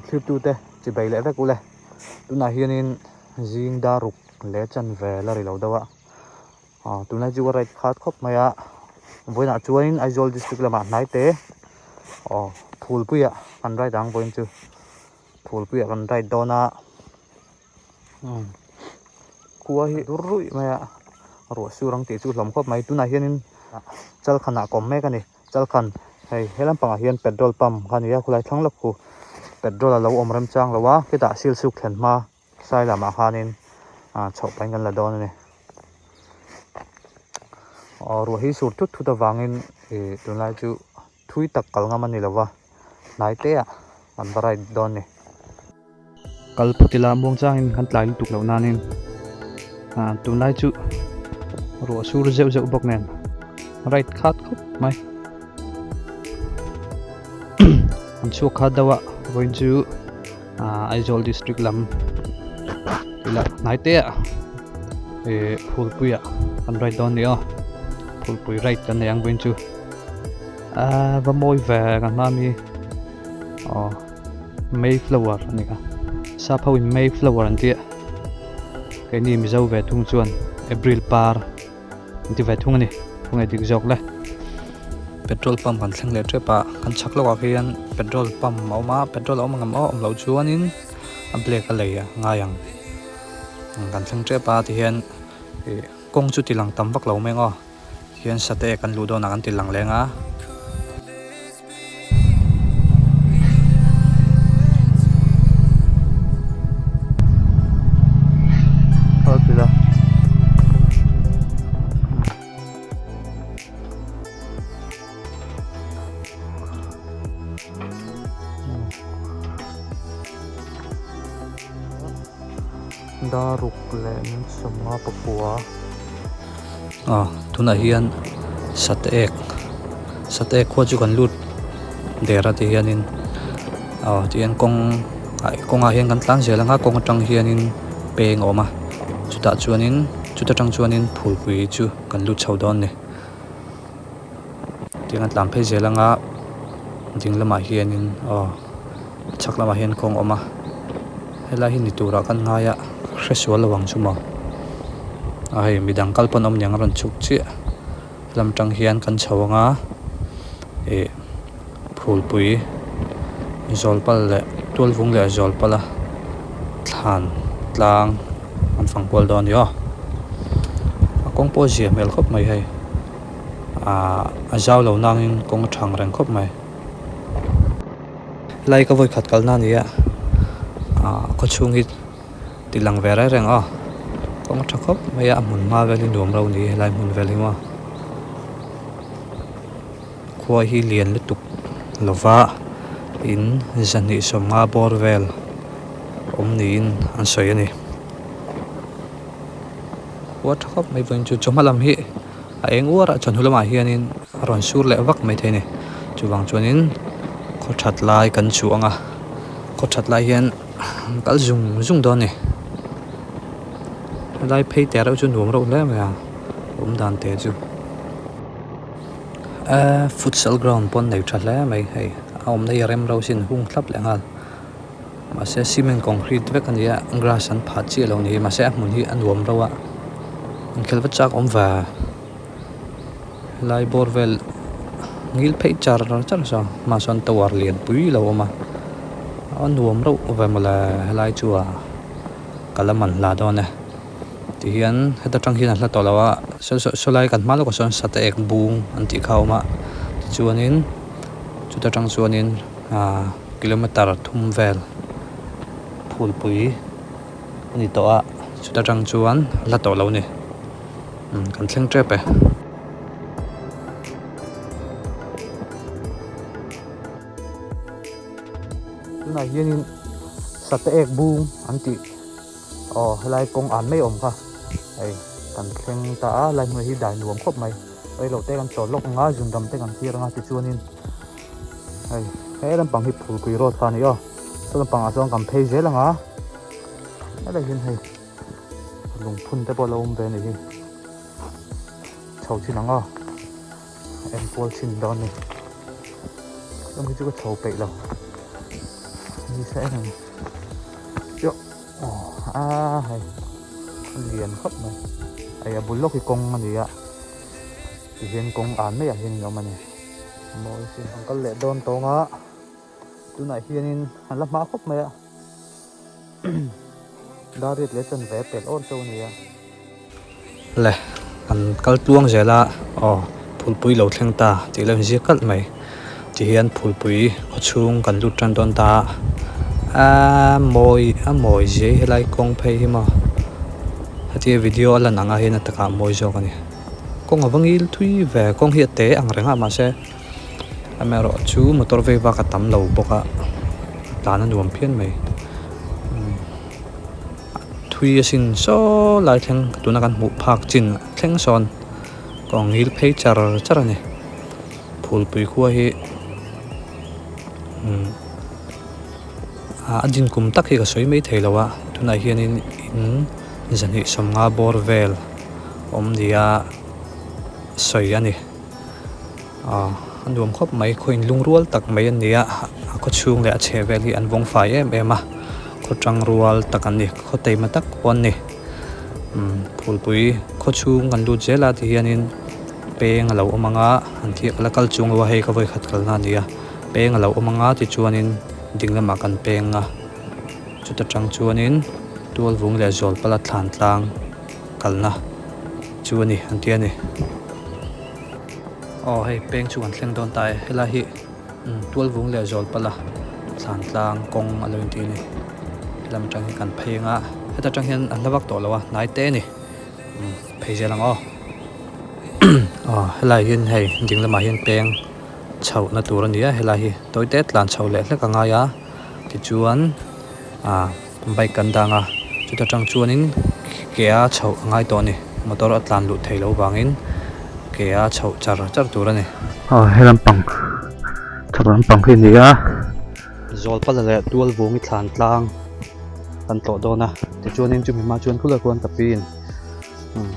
Clip tu te chỉ bay lẽ vek ule tu na hianin jing da ruk le chan ve la ri lo dawa tu na ju right khat khop maya voina chuain Aizawl district lama hnai te phulpuya kan right ang voin chu phulpuya kan right dona khuwa hi rui maya ro surang te chu hlom khop mai tu na hianin chal khana kom me kani chal khan hei helam panga hian petrol pump kani ya khulai thlang lak khu petrol a lo om rem chang lawa kita sil suk thlen ma sai lama khanin chho pain kan la don ni ro hi sur thut thut awangin tunlai chu thui tak kal ngam ani lawa nai te an barai don ni kal phutila mong changin kan tlai tuk lo nanin tunlai chu ro sur zeu zeu bok nen right khat khop mai an chu kha dawa voin chu Aizawl district lam ila nai te phulpuya kan right don ni phulpui right kan yang voin chu va moi ve kan ma mi Mayflower ani ka sa phawin Mayflower an tia cái ni mi zo ve thung chuan April par ti ve thung ani thung ai dik jok le petrol pump kan thleng le trepa kan chak lo wa hian petrol pump ma petrol om ngam om lo chuanin a black a leia ngayang kan thleng trepa ti hian kong chu tilang tam vak lo mengo hian sate kan lu do na kan tilang lenga Alhamdulillah daruk len sama Papua tuna hian satek kho chu kan lut dera ti hianin tian kong a hian kan tlang zelanga kong atang hianin peng oma chuta tang chuanin phulpui chu kan lut chho don ni tian an tlam phei zelanga dinglama hianin chaklama hian kong oma hela hi ni tura kan ngaya ritual lawang chuma ai midang kalpon om nyang ran chuk chi lam tang hian kan chhawanga phulpui zolpal le tolvung le zolpala thlan tlang an phang pol don yo kong po zia mel khop mai hai a zaw lo nangin kong thang reng khop mai lai ka voi khat kal na ni ko chungi tilang vera reng kong thakop maya mun ma veli nom ro ni lai mun veli ma khoi hi lian le tuk lova in zani somnga borvel ni in an soi ani khoi thakop mai voin chu chomalam hi a eng wara chon hulama hianin ron sur le vak mai theni chuwang chuanin kho that lai kan chu anga kho that lai hian kal zung don ni lai phei te ro chu nuam ro le ma dan te chu futsal ground pon nei tha le mai hei nei rem ro sin hung thlap le ngal ma se cement concrete ve kan ya grass an pha chi lo ni ma se mun hi an nuam ro an khelwa chak va lai borvel ngil phei char sa ma son tawar lian pui lo ma an nuam ro ve mala lai chu kalaman la do ne ti hian heta tang hian hla to lawa so lai kan malo ko son sate ek bung an ti khawma chuanin chuta tang chuanin kilometer thum vel phulpui ani to chuta tang chuan hla to lo ni kan thleng trepe na hianin sate ek bung an ti lai kong an mai om kha ai kan thleng ta lai mai hi dai nuam khop mai ai lo te kan to lok nga jung dam te kan tir nga ti chuanin ai he lam pang hi phulpui ro tha ni so lam pang a song kan phei zelanga ala hin hei lung phun te bo lo um ve ni hi chau chi nanga em pol chin don ni lam hi chu ko chau pe lo hi sẽ này yo hay liền khắp này ai bul lo ki kong ani ya ti hian kong an mai a hian lo mani moi sin angkal le don to nga tunai hianin an la ma khop mai a darit le chan ve pel or to ni ya le an kal tuang zela phulpui lo thleng ta ti lo ji kal mai ti hian phulpui khachung kan lut tran don ta moi je helai kong phei hi ma hati video la nanga hin ataka moi jo kani kong awangil thui ve kong hi te ang renga ma se amero chu motor ve ba ka tam lo boka tan an nuam phian mai thui asin so lai thleng tuna kan mu phak chin thleng son kong hil phei char ani phulpui khuwa hi adin kum tak hi ka soi mai theilowa tunai hianin in zani somnga borvel om dia soi ani anduam khop mai khoin lungrual tak mai ania ko chung le a chevel hi an vong fai em a ko tang rual tak ani ko tei ma tak on ni phulpui ko chung kan lu jela ti hianin peng alo omanga an thi lakal chung wa hei ka voi khat kal na nia peng alo omanga ti chuanin dinglama kan penga chuta tang chuanin tual vung le zol pala thlan tlang kalna chuani antiani hei peng chu an thleng don tai hela hi tual vung le zol pala thlan tlang kong aloin ti ni lam tang kan phenga heta tang hian an lawak to lawa nai te ni pheijelang hela hin hei dinglama hian peng chho na tur ania hela hi toite tlan chho le hlek anga ya ti chuan bai kan danga chuta tang chuanin kea chho ngai to ni motor atlan lu theilo wangin kea chho char tur ani helam pang tharam pang hi nia zol pala le tual vungi thlan tlang kan to dona ti chuanin chumi ma chuan khula kon kapin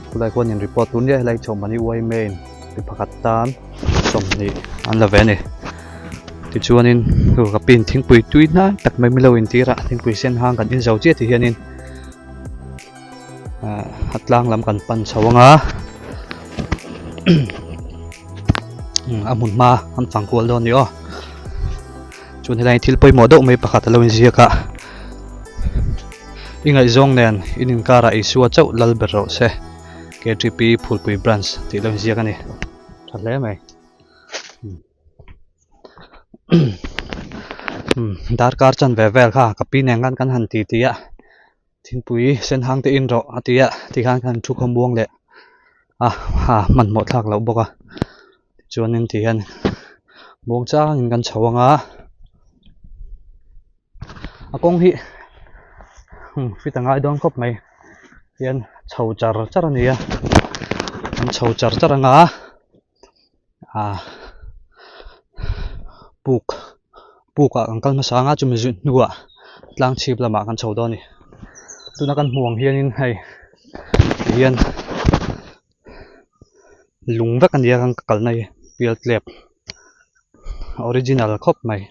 khulai kon in report tun ya helai chho mani wai main ti pakhat tan som ni an la ve ni ti chuanin kapin thingpui tuina tak mai milo in tira thingpui sen hang kan in zau che ti hianin hatlang lam kan pan chawanga amun ma an fangkual don ni chun helai thil poi mo do mai pakhat lo in ziaka ingai zong nen inin kara isua chau lalber ro se KTP phulpui branch ti lo in ziaka ni thale mai dar kar chan ve vel kha kapi nengan kan han ti tia thingpui sen hang te in ro atia ti khan kan thu khom buang le man mo thak lo boka chuanin ti han buang chang in kan chawanga akong hi fitangai don khop mai hian chho char ania an chho char anga puka angkal masanga chumi zu nuwa tlang chip lama kan chho doni tuna kan muang hianin hei hian lungva kan dia kan kal nai pial tlep original khop mai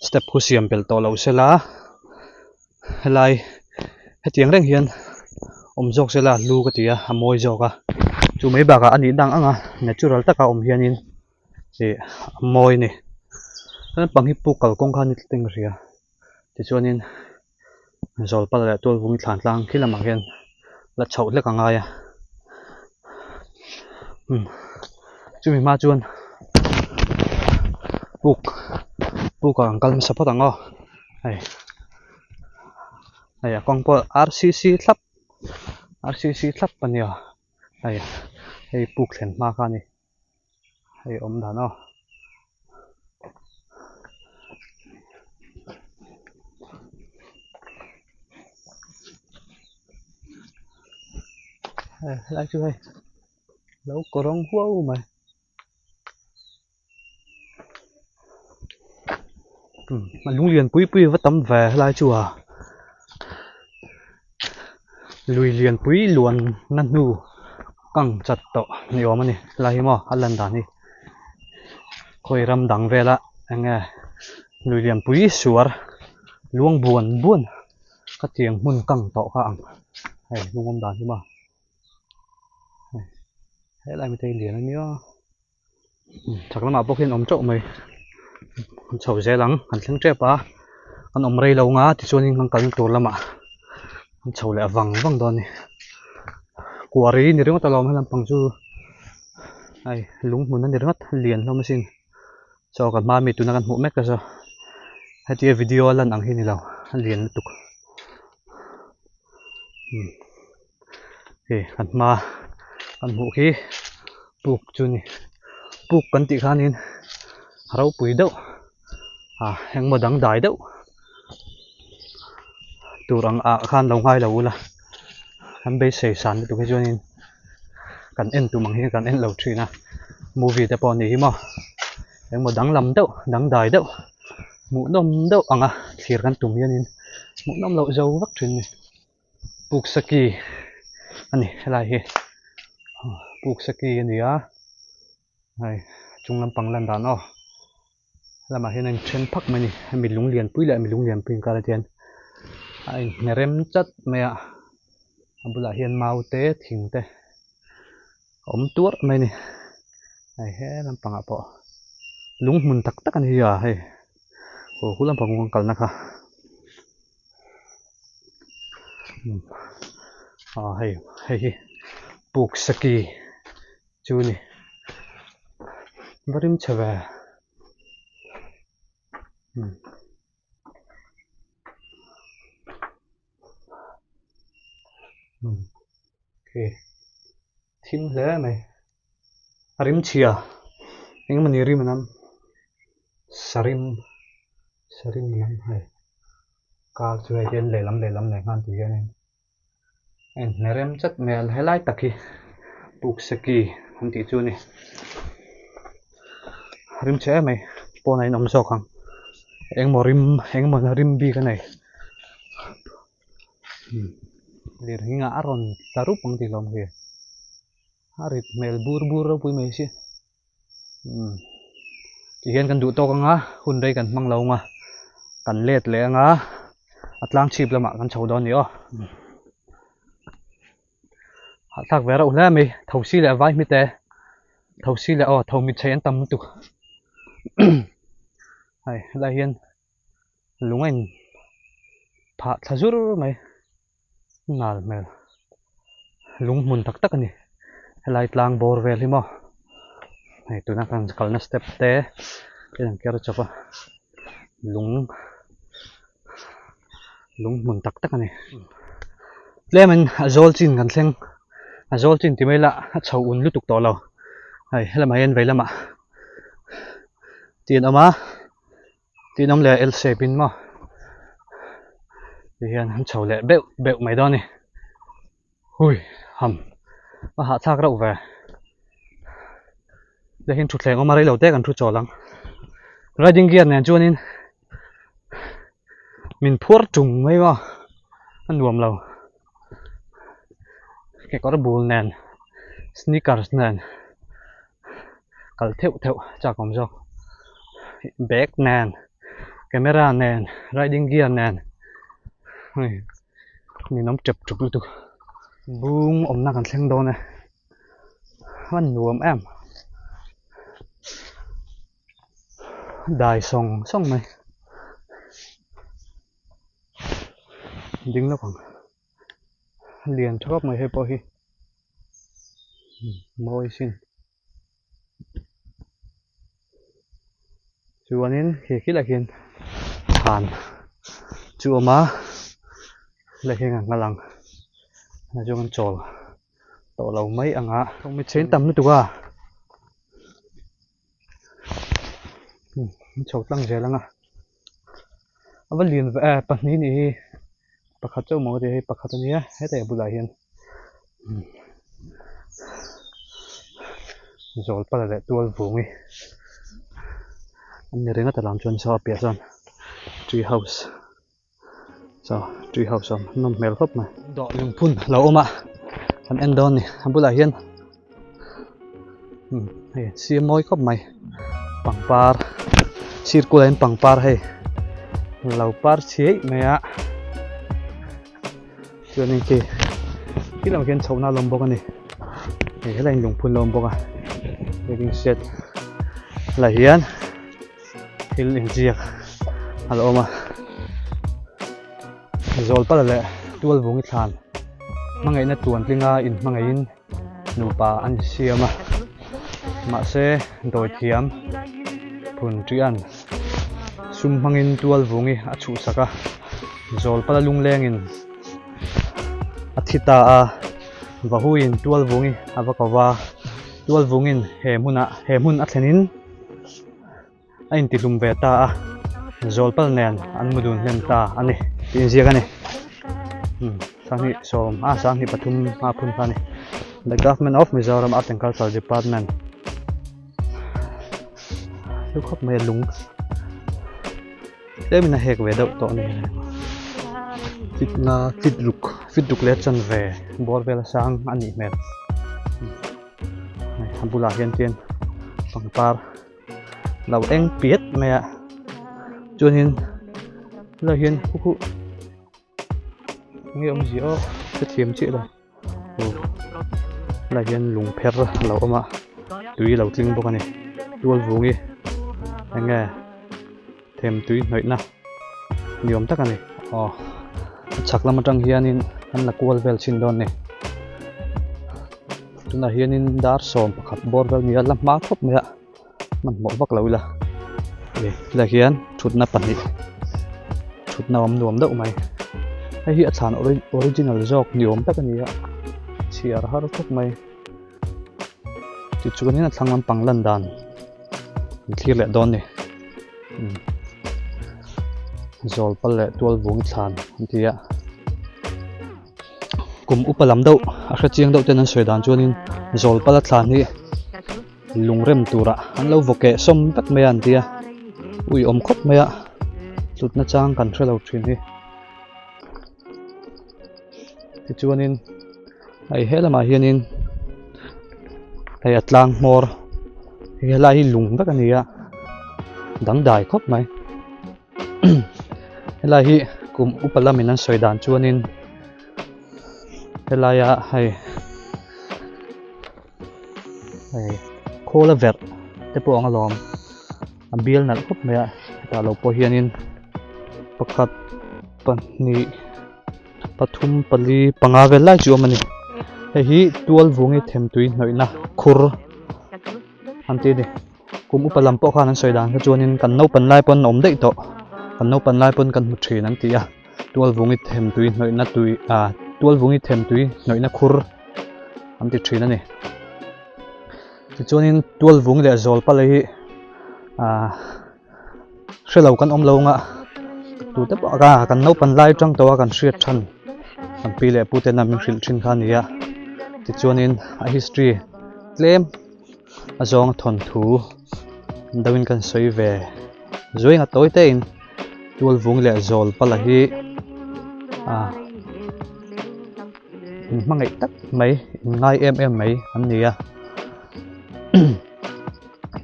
step khusiam pel to lo sela helai hetiang reng hian omjok sela lu ka tia amoi joka chu mai ba ka ani dang anga natural taka om hianin e moi ni an panghi pu kal kong khan teng ria ti chuanin zol pala le tol vung thlan tlang khilama hian la chho hlek anga ya chumi ma chuan puk angkal ma support ango ai kong po RCC thlap pania ai puk thlen ma kha ni ai om dano lại chưa hay lâu korong huau mày mà lung liền pui vắt tấm về lại chùa lùi liền pui luồn năn nu căng chặt to nhiều mà nè lại mà ăn lần đàn đi khôi ram đằng về la anh nghe lùi liền pui suar luang buồn buồn các tiếng mun căng tọ khang hay luông om đàn chứ mà thế lại mới thấy liền anh nhớ chắc là mà bốc lên ống trộm mày chầu dễ lắm hắn sáng trép á hắn ống rây lâu ngá thì cho nên hắn cần tổ lắm à hắn chầu lại vắng vắng đó này quả rí thì rất là lòng hay làm bằng chú ai lúng muốn nó rất liền không xin cho cả ma mì tụi nó cần hũ mét cả sao hay tia video lần ăn hi này lâu liền tục thì cần ma cần hũ khí buộc chú này buộc cần tị khan in rau bùi đậu em mà đắng đái đậu tụi rằng khan lòng hai lâu là em bây xây sản tụi cái cho nên cần em tụi mình hiện cần em lâu chuyện à movie tập bọn này mà em mà đắng lắm đậu đắng đái đậu mũ nôm đậu thì cần tụi mình nên mũ nôm lậu dâu vắt chuyện này buộc saki anh này là gì buộc saki này á này chúng làm bằng lần đàn ó là mà hiện nay trên phắc mày này mình lúng liền pui lại mình lúng liền pin cara tiền ai ngerem chất mẹ bữa lại hiện mau té thình té ống tuốt mày này này hết làm bằng apa lúng mun tak tak anh hiểu hay cô làm bằng ngon cẩn nè hay hay buộc saki chú này varim chave ok thím thế này rim chia anh mình rim nam sarim nam hay cả chú ấy tên lệ lắm này ngan thì này anh nerem chất mèo hay lại taki buộc saki anh tí chú này rim che mày po này nằm sâu không anh mà rim bi cái này để ngã rồi tarup bằng tí lòng kìa harit mel bur pui mày xí chỉ hiện cần đủ to con ngã hun đây cần mang lâu mà cần lết lẹ ngã atlang chip là mà cần chầu đó nữa thạc vẻ rộng ra mày thầu xí lại vai mày té thầu xí lại thầu mít cháy tâm tục hay là hiện lúng anh phá thà rút mày nào mày lúng mun tắc tắc này lại lang bor về đi mà này tụi nó cần cần step té cái thằng kia cho lúng mun tắc tắc này lẽ mình azol chin gần xem azol chin thì mấy lạ chầu un lút tục to lâu hay là mà hiện vậy là mà tiền ông là LC pin mà thì hiện chầu lẹ bẹo mày đó này ui hầm mà hạ thác rậu về để hiện chụt lẹ ông mà đây lâu té cần chụt trò lắm riding gear này cho nên mình phuất trùng mấy mà ăn nuông lâu cái có bull nền sneakers nền cẩn thận chả còn gì bag nền camera nền riding gear nền này nó chụp luôn tụ boom ôm nặng sang đó này ăn nuông em đài song mày dính nó khoảng liền cho các mày hay bỏ hi môi xin chú anh em khi là hiện hàn chú má là hiện ngang lăng là chú con trò tổ lầu mấy ăn không biết chén tầm nữa tụi à chầu tăng dễ lắm vẫn liền về bật ní này bật khát châu mồi thì bật khát này hết thảy bù lại hiện rồi bắt lại tua vùng đi anh nhớ đến nó làm cho anh sao biết rồi tree house nó mèo khóc mà đọ dùng phun lâu mà anh ăn đòn này anh bù lại hiện xia môi khóc mày bằng par circular bằng par hay lau par chiếc mẹ ạ cho nên khi làm cái chậu nào lồng bông này thì cái này lồng phun lồng bông à để mình set là hiền thì liền chiếc alo mà rồi bắt đầu tuôn vùng cái sàn mà ngày nay tuôn tiếng in mà ngày in nụ bà ăn xia mà sẽ đổi thiam phun trian sum hangin tual vungi achu saka zol pala lung lengin athita a vahuin tual vungi avakawa tual vungin hemun athlenin ain tilum veta a zol pal nen anmudun lenta ani tin ziagani sangi som sangi pathum phun phani the government of Mizoram Art and Cultural Department lúc khóc mê lúng thế mình hẹt về đậu tọ này fit rục lết chân về bor về là sang ăn nhị mệt này ham bula hiền tiền bằng par đầu anh biết mẹ cho nên là hiền khu nghe ông gì ó cái thiếm chị rồi là hiền lúng phèn lâu mà tùy lâu tinh bốc này tuôn vung đi anh nghe thêm tùy nội na nhiều tất cả này chắc là một trong hiền anh là qual vel xin đòn này chúng ta hiền dar som khắp bor vel nhiều lắm má khóc mẹ mình một vắc lâu là hiền chút na pani chút nào nuông đậu mày hay hiện sản original jog nhiều tất cả này chỉ ở hết khóc mày thì chú này là thằng làm bằng lần đàn khi lại đòn này rồi bắt lại tuôn vùng sàn thì cùng úp làm đâu ở chiang đâu tên sợi đàn cho nên rồi bắt lại sàn thì lùng rem tura anh lâu vô kệ xong tất mấy anh tia ui khóc mấy ạ tụt nó trang cần phải lâu chuyện đi thì cho nên ai hết là mà hiền in ai atlang mor ai lại lùng tất cả này đắng đài khóc mày hay hi cùng upala mình ăn soi đàn cho nên hay hay khô là vẹt thế bộ anh làm bill nãy khóc mày ta lâu po hiền in pakat pani pathum pali pangavel lai chu mani hi tual vungi them tui noina khur anti ni kum upalam po khan an soidan ka chuanin kan no pan lai pon om dei to kan no pan lai pon kan mu thin an tia tual vungi them tui noina tui tual vungi them tui noina khur anti thin ani ti chuanin tual vung le zol pa lei shelo kan om lo nga tu te ba kan no pan lai tang to kan hriat than an pi le pu te na min hril thin khan nia ti chuanin a history claim a zong thon thu dawin kan soi ve zoi nga toy te in tual vung le zol pala hi mangai tak mai ngai em mai an nia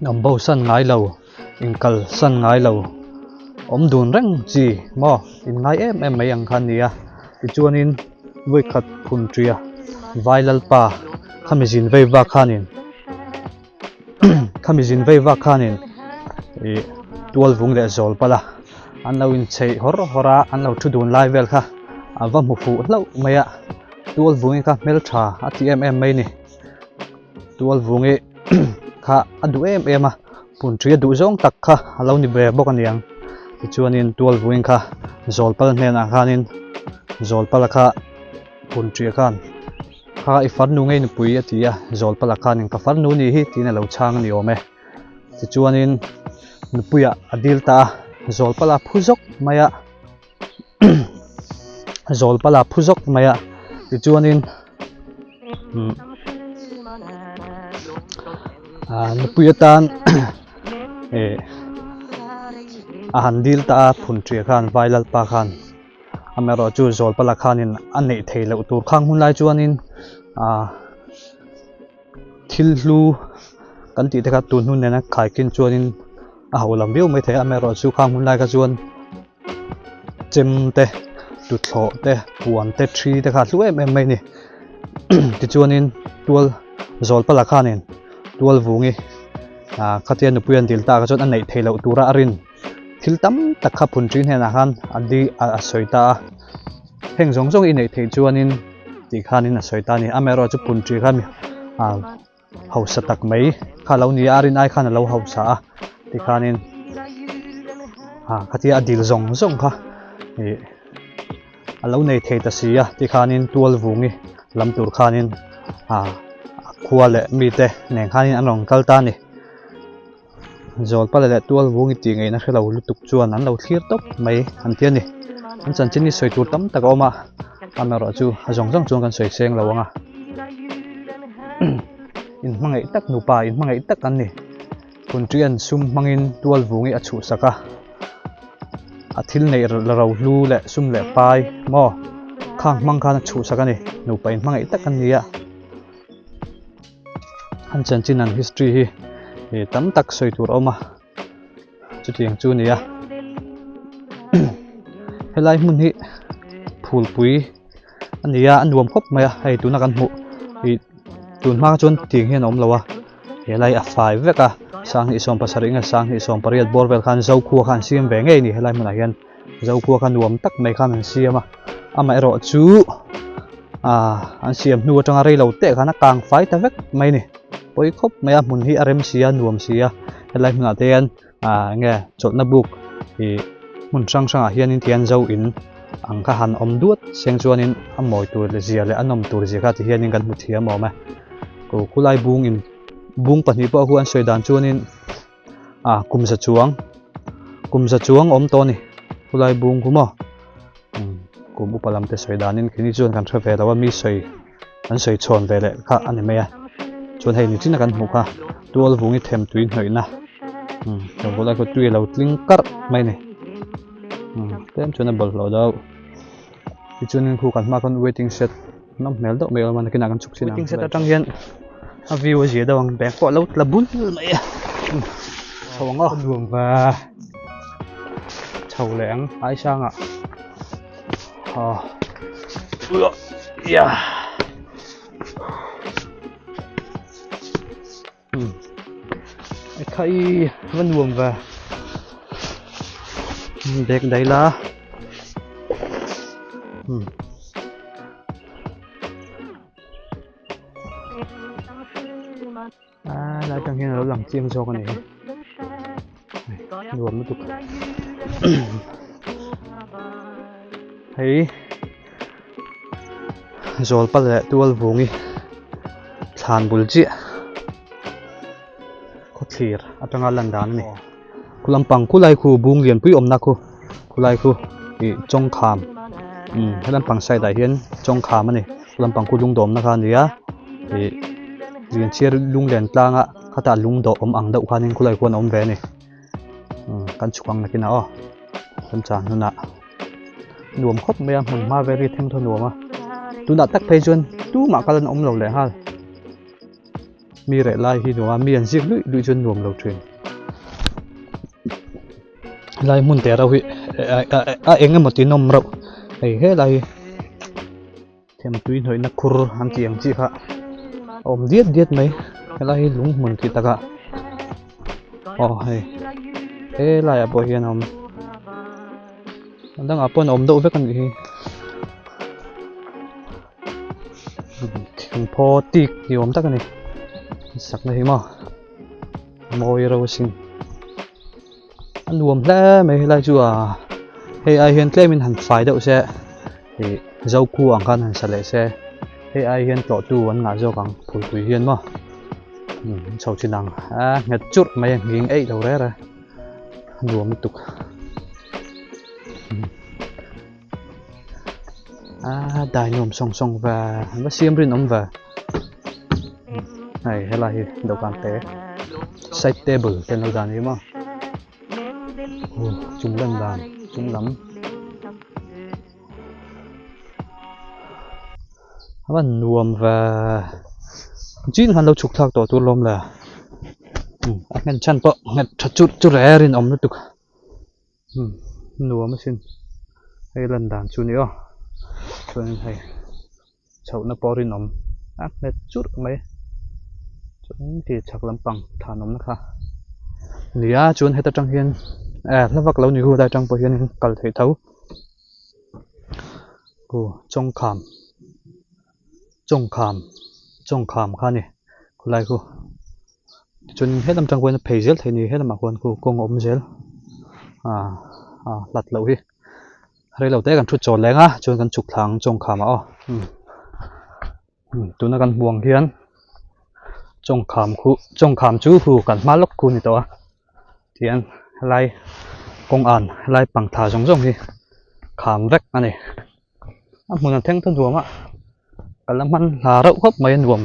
nambo san ngai lo inkal san ngai lo om dun reng chi mo in ngai em mai ang khan nia ti chuanin voi khat phun tria vailal pa khamizin veiwa khanin khamizin veiwa khanin tual vung le zol pala an lo in chei hora an lo thu dun lai vel kha awa mu fu lo maya tual vung ka mel tha atm mai ni tual vung kha adu em phun tria du zong tak kha alo ni be bok aniang ti chuanin tual vung kha zol pal hnen a khanin zol pala kha phun tria khan kha i far nu ngei nu pui atia zol pala khan ka far nu ni hi tina lo chang ni ome ti chuanin nu puya adil ta zol pala phuzok maya zol pala phuzok maya ti chuanin nu puya tan handil ta phun tria khan vailal pa khan amero chu zol pala khanin anei theilo tur khang hun lai chuanin thillu kan ti thaka tun hun nena khai kin chuanin a holam view mai the amero chu khang hun lai ka chuan chem te tu tho te puan te tri te kha lu em mai ni ti chuanin tual zol pala khanin tual vungi khatian nu puan dil ta ka chon an nei theilo tura arin thil tam tak kha phun trin hena khan adi a soita heng zong zong i nei thei chuanin ti khanin a soita ni amero chu phun tri khan hausa tak mai kha lo ni arin ai khan lo hausa ti khanin khatia adil zong zong kha alo nei thei ta sia ti khanin tual vungi lam tur khanin khua le mi te neng khanin anong kalta ni zol pala le tual vungi ti ngei na khelo lutuk chuan an lo thlir tok mai an tian ni an chan chin ni soi tur tam tak oma amero chu zong zong chuan kan soi seng lo anga in mangai tak nupa in mangai tak an ni kuntrian sum mangin tual vungi a chu saka athil nei ro lu le sum le pai mo khang mang khan chu saka ni nupa in mangai tak an nia an chan chin an history hi tam tak soi tur oma chu tiang chu nia helai mun hi phul pui ania an nuam khop mai hei tuna kan mu tun ma chon ting hian om lawa helai a fai veka sang hi som pasaringa sang hi som pariat borvel khan zau khu khan siam ve ngei ni helai mun a hian zau khu khan nuam tak mai khan an siama ama ero chu an siam nu atanga rei lo te khana kang fai ta vek mai ni poi khop mai a mun hi arem sia nuam sia helai mun a ten nge chotna buk hi mun sang sang a hian in thian zau in ang kha han om duat seng chuanin a moi tur le zia le anom tur zia kha ti hian in kan mu thiam awma ko kulai bung in bung pahnih pawh huan soidan chuanin kumza chuang om to ni kulai bung kuma kum upalam te soidanin kini chuan kan thre ve lawa mi soi an soi chhon ve le kha ani mai a chuan hei ni chin kan hmu kha tual vungi them tuin hnoina to kulai ko tui lo tling kar mai ni tem chuan a bol lo dau ti chuanin khu kan ma kon waiting set nam mel do mel man kina kan chuk sin waiting set atang hian a view a zia dawang bek pawh lo tlabul mai a chawanga nuam va chho leng ai sanga khai vẫn nuông và đẹp đấy là lại càng hiện nó làm chiêm cho con này nuông nó tục thấy rồi bắt lại tual vungi than bul chi có thir atanga landan ni kulampang kulai khu bung lian pui omna khu kulai khu i chong kham helan pang sai dai hian chong kham ani kulampang ku lung dom na kha nia i lian chiar lung len tlanga khata lung do om ang dau khanin kulai kon om ve ni kan chuang na kina kan chan na nuam khop me mun ma very theng tho nuama tu na tak phei chuan tu ma kalan om lo le ha mi re lai hi nuama mi an zik lui chuan nuam lo thin lai mun te rau hi a eng emaw tin om ro ei he lai them tuin hoi na khur an tiang chi kha om diet mai lai lung mun ki taka hei e lai a bo hian om đang apon om deuh vek an hi thing pho tik ni om tak ani sak na hi ma moi ro sin an nuam hle mai lai chu hei ai hian claim in han fai deuh se hi zau khu ang khan han sale se hei ai hian to tu an nga zo kang phul pui hian ma chau chinang ngat chut mai nging ei lo re ra nuam tuk đài nuông song và nó xiêm rin ông và này hay là đầu càng té side table tên là gì mà chúng lần làm chúng lắm hắn nuông và chín hắn đâu chụp thạc tổ tu lom là ngân chăn bọ ngân chút rẻ rin ông nó tục nuông mới xin hay lần đàn chú nữa cho nên hay chậu nó bỏ rin ống ác nét chút mấy chúng thì chắc lắm bằng thả ống nó khá nia chuan hết trăng hiền nó vắt lâu nhiều đại trăng bỏ hiền cần thể thấu trong khám khá nè lại chuan hết năm trăng quên phải gel thì nè hết mà quên con ôm gel lặt lâu hi đây lâu té gần chút tròn lén á chuan gần chục tháng trong khám á tụi nó gần buông hiền trong khám chú gần má lốc khu này to thì anh lại công an lại bằng thả giống hi khám vét anh này muốn làm thêm thân ruộng á cái làm ăn là rậu khắp mấy ruộng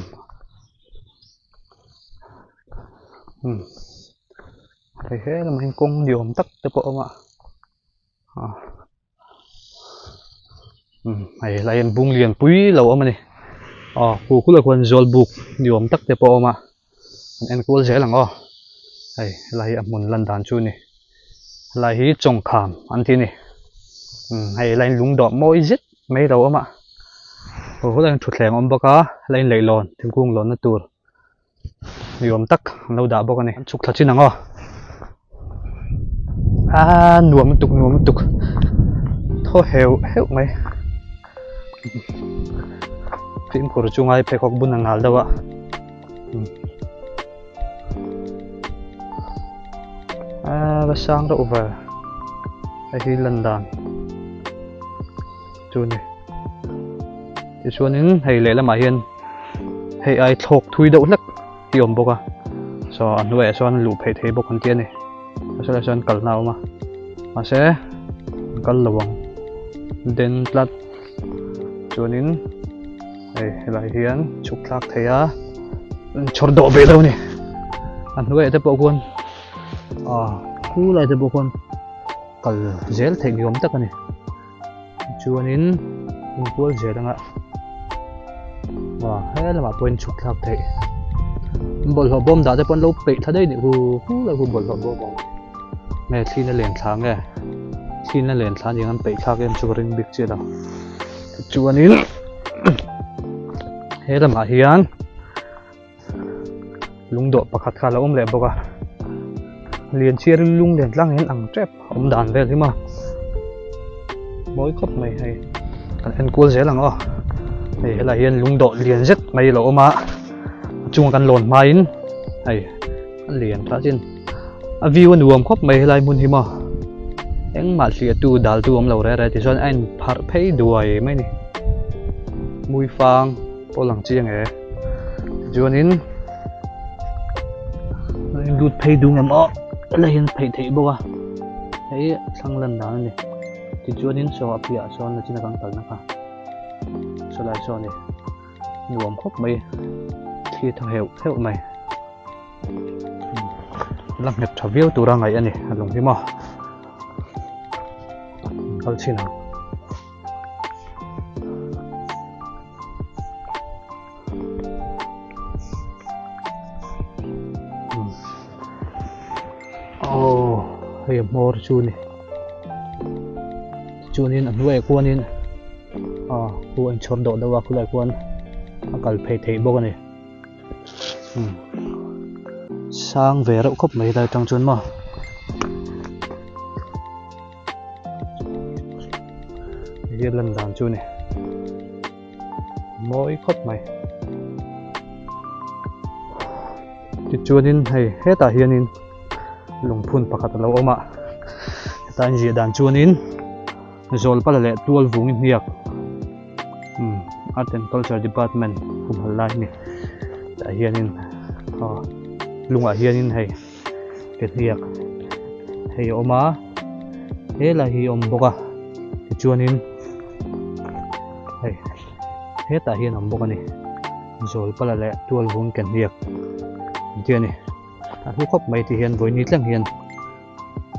thì thế là mình công ruộng tắc tới bộ mà này lại em bung liền quý lâu mà này khu cũng là con rol buộc ruộng tắc tới bộ mà em cũng dễ lắm này lại em muốn lần đàn chu này lại hí trồng khảm ăn thì này hay lại lúng đỏ môi dít mấy đầu mà hồi là chuột lẻng bọc á lại lấy lòn thêm cung lòn nó tuột nhiều tắc lâu đã bọc này chụp thật chứ nào nuông một tục thôi heo mày phim của chúng ai phải học bún hàng đâu ạ và sang đậu về hay lần đàn chú này thì xuống đến hay lấy là mà hiền hay ai thuộc thui đậu lắc tiệm bốc so anh nuôi so anh lụp hay thế bốc con tiên này so là son cẩn nào mà sẽ cẩn lồng đến lát cho nên hay lại hiền chụp lạc thế cho độ về đâu nè anh nuôi thế bộ quân khu lại thế bộ quân cẩn dễ thành nhóm tất cả này cho nên tôi dễ đang ạ hết là mà quên chụp lạc thế bột hộp bom đã cho con lâu bị thật đấy thì là bột hộp bom mẹ khi nó liền sáng kìa khi nó liền sáng thì ăn bị khác em cho riêng biết chưa đâu cho nên hết là mà hiền lung độ bạc khá là ôm lẹ bọc liền chia lung liền lăng đến ăn trép ôm đàn về thế mà mỗi khóc mày hay anh cuốn dễ lắm này là hiền lung độ liền rất mày lỗ mà chungกันหล่นมาอินไอ้เหรียญพระจินวิวรวมครบไม่ไรมุนหิมะเอ็งมาเสียตูดัลตูอมเราอะไรที่ส่วนไอ้พัดเพย์ด้วยไม่นี่มวยฟางพอหลังเจียงจวนนี้ดูดเพย์ดูงามอะไรเห็นเพย์เทบ่วะไอ้สังลันดานนี่ที่จวนนี้ชอบพี่อ่ะชอบนะจินตนาการนะคะชอบอะไรชอบนี่รวมครบไม่khi thằng hiệu mày làm nhập trò viêu tụ ra ngày anh này lồng cái mò câu chi nào hiểm mor chu này chu nên ăn nuôi quan nên cô anh chọn độ đâu vào cô lại quan cần phải thấy bố này sang về rậu khóc mấy đời trong chuyến mà hiện lần đàn chu này mỗi khóc mày thì chu nên hay hết ta hiện in lùng phun bạc hạt lâu mà ta gì đàn chu nên rồi bắt lại tuôn vùng nhiệt Art and Culture Department cùng hal lai ni ta hianin lunga hianin hei ke hiak hei oma he la hi om boka ti chuanin hei he ta hian om boka ni zol pala le tual vung ken hiak ti ni a hu khop mai ti hian voi ni tlang hian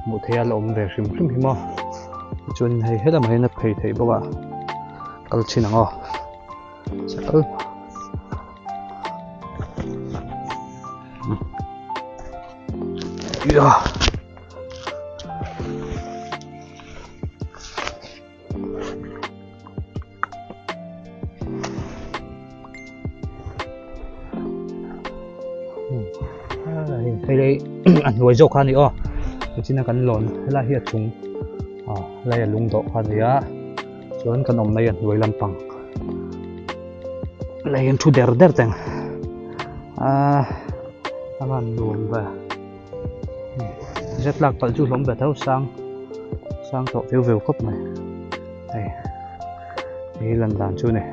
mu thea la om ve hrim hrim hi mo chuanin hei he la mai na phei thei boka kal china ngo sakal hay đây ăn nuôi dốc khăn đi ó chỉ là cần lòn hay là hiệt chúng đây là lung độ khăn gì á chuan kan om mai an nuôi lampang lai an thu der teng aman nuông về rất lạc tận chu lom về thâu sang tổ thiếu vêu cấp này đây đi lần đàn chu này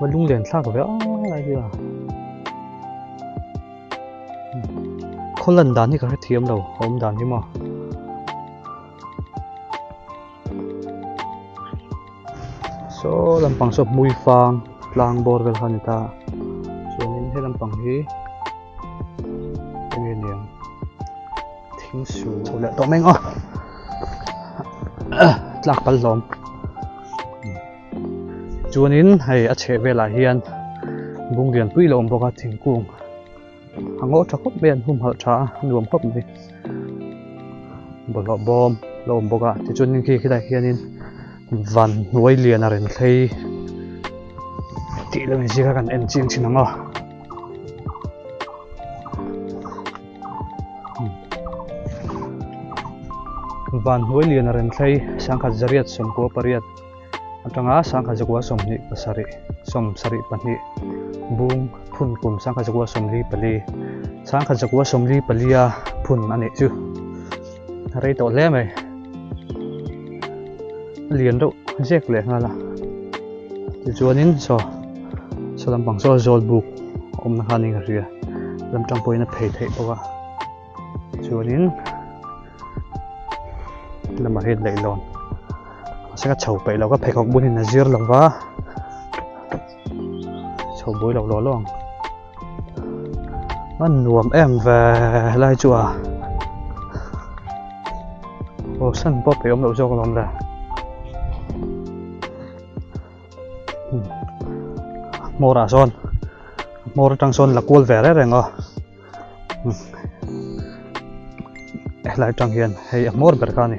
vẫn lung liền sao của bé đây chưa không lần đàn thì có cái thiếm đâu không đàn chứ mà so lampang sop mui fang lang bor vel han ta so nin he lampang hi nge niang thing su le to meng o tlak pal lom chuanin hei a che vela hian bung lian pui lom boka thingkung hango tha khop ben hum hal tha nuam khop ni bolo bom lom boka ti chuanin khi khidai hianin van nuôi liền ở trên thấy tí là mình chỉ cần em chiên chín nó van nuôi liền ở trên thấy sang khát zariat som ko pariat atang á sang khát zakwa som ni pasari som sari pani bung phun kum sang khát zakwa som li pali sang khát zakwa som li palia phun anh chu rei to le mai liền đâu rét lẹ nga là chuanin so lampang so zol buk na khani nga ria lam tang poina phei thei boka chuanin lama het lei lon saka chho pe lo ka phei khok bunin na zir lawa chho boi lo long an nuam em về lai chua ô san pop pe om lo jok lom la mora son mora tang son là kual ve re rengo lại tang hian hei mor ber ka ni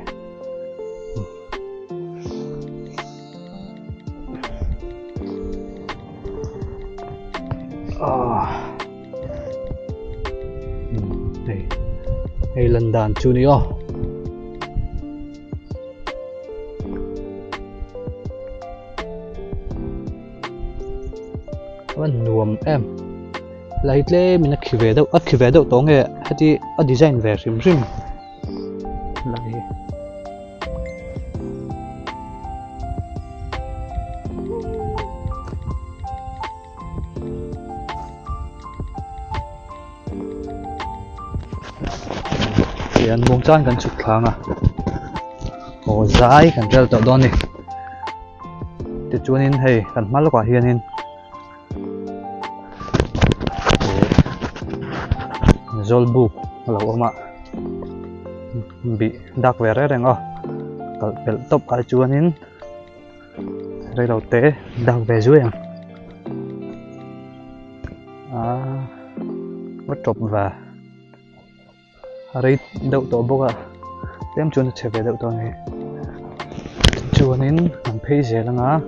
hei lần đàn chu ni o vẫn nuông em lại lẽ mình khi về đâu tao nghe thì design về rim lại thì anh muốn chán cần chụp thang hồ dai cần treo tao đón đi thì chú nên hay cần mắt quả hiền nên zolbu lo oma bị đặc về đấy rằng pel top ai chuanin đây đầu tế đặc về dưới mất trộm và đây đậu tổ bốc em chuan chạy về đậu tổ này chuanin làm pay dễ lắm á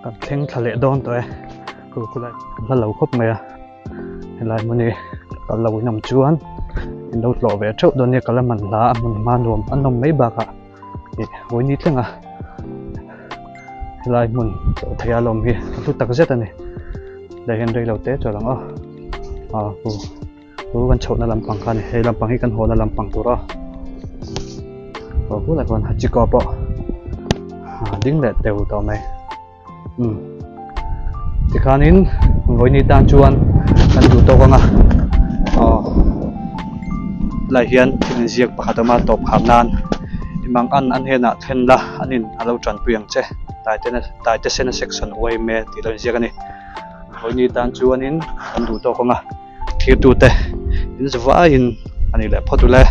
cầm theng thà lệ đón tôi cứ lại là lâu khóc mày lại muốn đi cả lâu nằm chuan đâu lộ về trước đó này cả là mình lá mình man luôn ăn nồng mấy bạc với nít thế lại muốn thấy alom kia tôi tắc rất này đây hiện đây lâu tết rồi lắm cứ vẫn chậu là làm bằng cái này hay làm bằng cái căn hộ là làm bằng tủ đó cứ lại còn chỉ có bỏ dính lệ đều tao mày thì khá nín với nít tan chuan kan du to nga lai hian thil ziak pakhatama top khamnan imang an hena thenla anin alo tran puyang che tai te sena section way me ti lo ziak ani hoi tan chuanin kan du to nga thir tu te in zwa in ani le photule